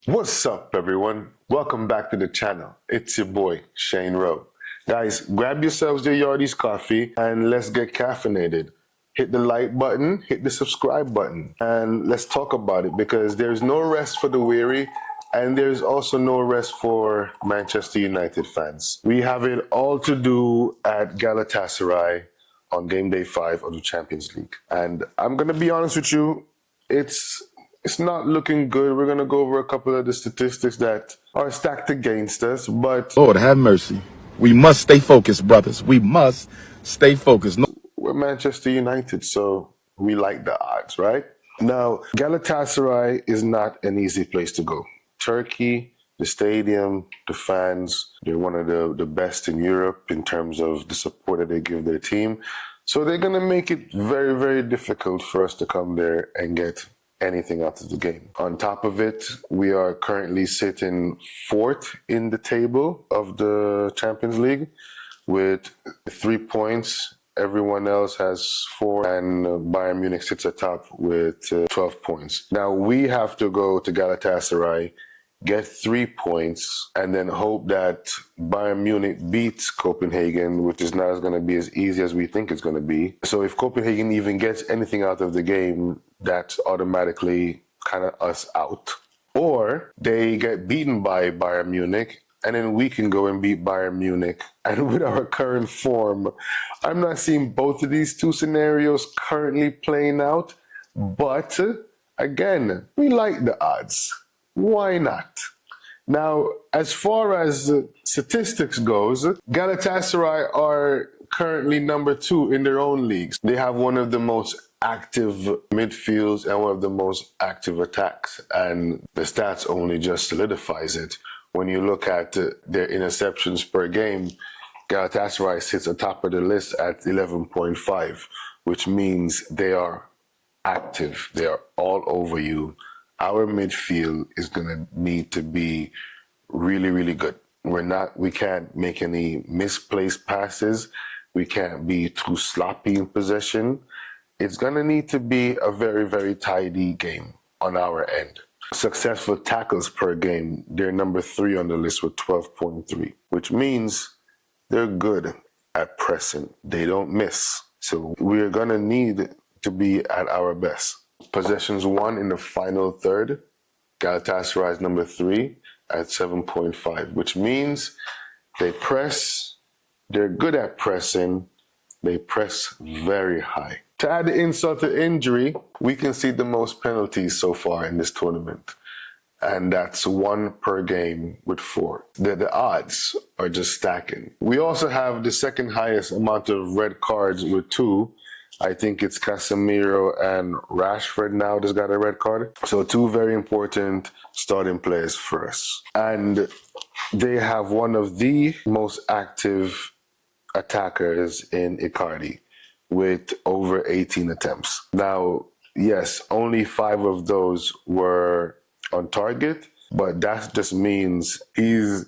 What's up, everyone? Welcome back to the channel. It's your boy, Shane Rowe. Guys, grab yourselves your Yardies coffee and let's get caffeinated. Hit the like button, hit the subscribe button, and let's talk about it because there's no rest for the weary and there's also no rest for Manchester United fans. We have it all to do at Galatasaray on game day 5 of the Champions League. And I'm going to be honest with you, it's not looking good. We're going to go over a couple of the statistics that are stacked against us, but Lord, have mercy. We must stay focused, brothers. We must stay focused. we're Manchester United, so we like the odds, right? Now, Galatasaray is not an easy place to go. Turkey, the stadium, the fans, they're one of the best in Europe in terms of the support that they give their team. So they're going to make it very, very difficult for us to come there and get anything out of the game. On top of it, we are currently sitting fourth in the table of the Champions League with 3 points. Everyone else has 4, and Bayern Munich sits atop with 12 points. Now we have to go to Galatasaray, get 3 points, and then hope that Bayern Munich beats Copenhagen, which is not going to be as easy as we think it's going to be. So if Copenhagen even gets anything out of the game, that's automatically kind of us out. Or they get beaten by Bayern Munich, and then we can go and beat Bayern Munich. And with our current form, I'm not seeing both of these two scenarios currently playing out. But again, we like the odds. Why not? Now, as far as statistics goes, Galatasaray are currently number 2 in their own leagues. They have one of the most active midfields and one of the most active attacks, and the stats only just solidifies it. When you look at their interceptions per game, Galatasaray sits atop of the list at 11.5, which means they are active. They are all over you. Our midfield is going to need to be really, really good. We can't make any misplaced passes. We can't be too sloppy in possession. It's going to need to be a very, very tidy game on our end. Successful tackles per game, they're number 3 on the list with 12.3, which means they're good at pressing. They don't miss. So we're going to need to be at our best. Possessions won in the final third, Galatasaray is number 3 at 7.5, which means they press, they're good at pressing, they press very high. To add insult to injury, we concede the most penalties so far in this tournament, and that's 1 per game with 4. The odds are just stacking. We also have the second highest amount of red cards with 2. I think it's Casemiro and Rashford now that's got a red card. So 2 very important starting players for us. And they have one of the most active attackers in Icardi with over 18 attempts. Now, yes, only 5 of those were on target, but that just means he's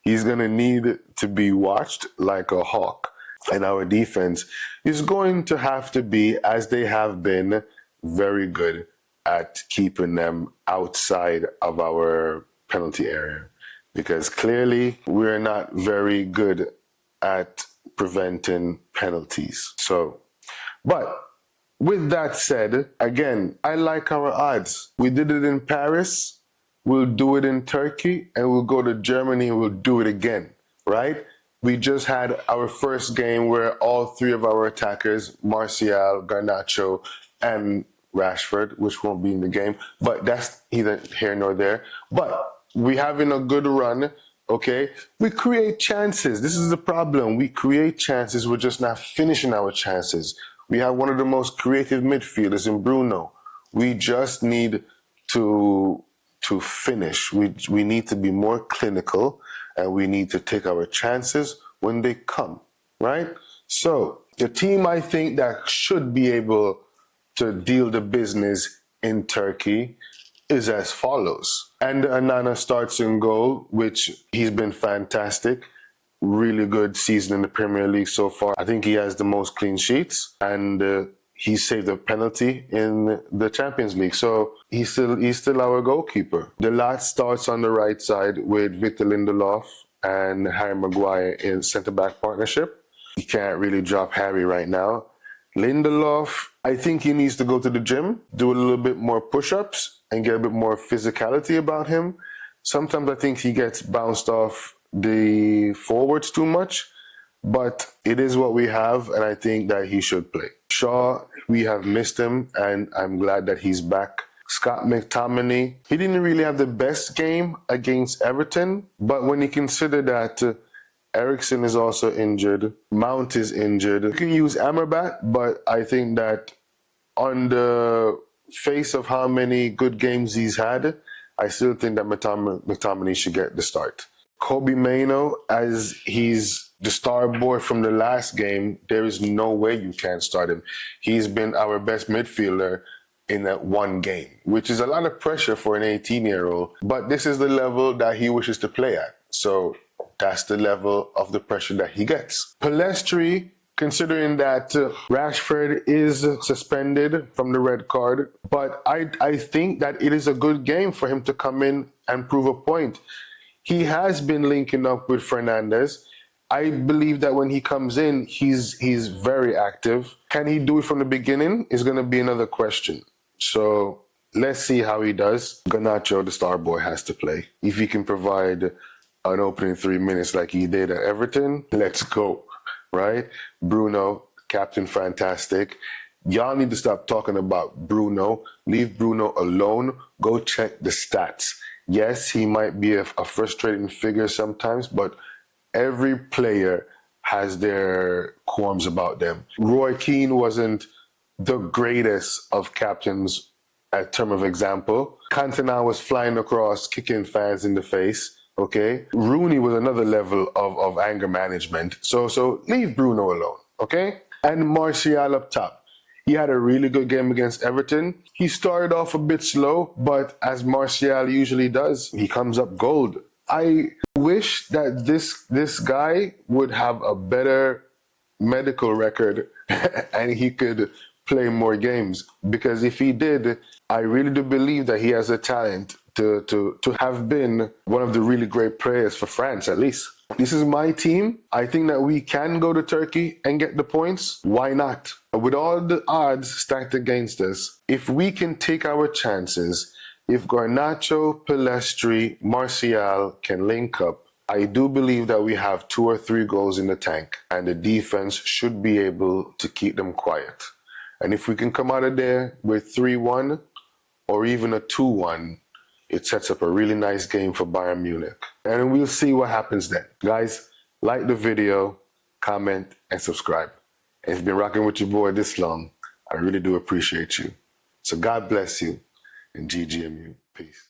going to need to be watched like a hawk. And our defense is going to have to be, as they have been, very good at keeping them outside of our penalty area. Because clearly, we're not very good at preventing penalties. But with that said, again, I like our odds. We did it in Paris, we'll do it in Turkey, and we'll go to Germany and we'll do it again, right? We just had our first game where all 3 of our attackers, Martial, Garnacho, and Rashford, which won't be in the game, but that's neither here nor there. But we're having a good run, okay? We create chances. This is the problem. We create chances. We're just not finishing our chances. We have one of the most creative midfielders in Bruno. We just need to finish. We need to be more clinical, and we need to take our chances when they come, right? So the team I think that should be able to deal the business in Turkey is as follows. And Anana starts in goal, which he's been fantastic. Really good season in the Premier League so far. I think he has the most clean sheets, and he saved a penalty in the Champions League. So he's still our goalkeeper. The last starts on the right side with Victor Lindelof and Harry Maguire in centre-back partnership. You can't really drop Harry right now. Lindelof, I think he needs to go to the gym, do a little bit more push-ups, and get a bit more physicality about him. Sometimes I think he gets bounced off the forwards too much, but it is what we have, and I think that he should play. Shaw, we have missed him, and I'm glad that he's back. Scott McTominay, he didn't really have the best game against Everton, but when you consider that Eriksen is also injured, Mount is injured, you can use Amrabat, but I think that on the face of how many good games he's had, I still think that McTominay should get the start. Kobe Mainoo, as he's the star boy from the last game, there is no way you can't start him. He's been our best midfielder in that one game, which is a lot of pressure for an 18-year-old. But this is the level that he wishes to play at. So that's the level of the pressure that he gets. Pellistri, considering that Rashford is suspended from the red card, but I think that it is a good game for him to come in and prove a point. He has been linking up with Fernandes. I believe that when he comes in, he's very active. Can he do it from the beginning is going to be another question. So let's see how he does. Garnacho, the star boy, has to play. If he can provide an opening 3 minutes like he did at Everton, let's go, right? Bruno, captain, fantastic. Y'all need to stop talking about Bruno. Leave Bruno alone. Go check the stats. Yes, he might be a frustrating figure sometimes, but every player has their qualms about them. Roy Keane wasn't the greatest of captains at term of example. Cantona was flying across, kicking fans in the face, okay? Rooney was another level of anger management. So leave Bruno alone, okay? And Martial up top. He had a really good game against Everton. He started off a bit slow, but as Martial usually does, he comes up gold. I wish that this guy would have a better medical record and he could play more games. Because if he did, I really do believe that he has a talent to have been one of the really great players for France, at least. This is my team. I think that we can go to Turkey and get the points. Why not? With all the odds stacked against us, if we can take our chances, if Garnacho, Pellistri, Martial can link up, I do believe that we have 2 or 3 goals in the tank, and the defense should be able to keep them quiet. And if we can come out of there with 3-1 or even a 2-1, it sets up a really nice game for Bayern Munich. And we'll see what happens then. Guys, like the video, comment, and subscribe. And if you've been rocking with your boy this long, I really do appreciate you. So God bless you, and GGMU. Peace.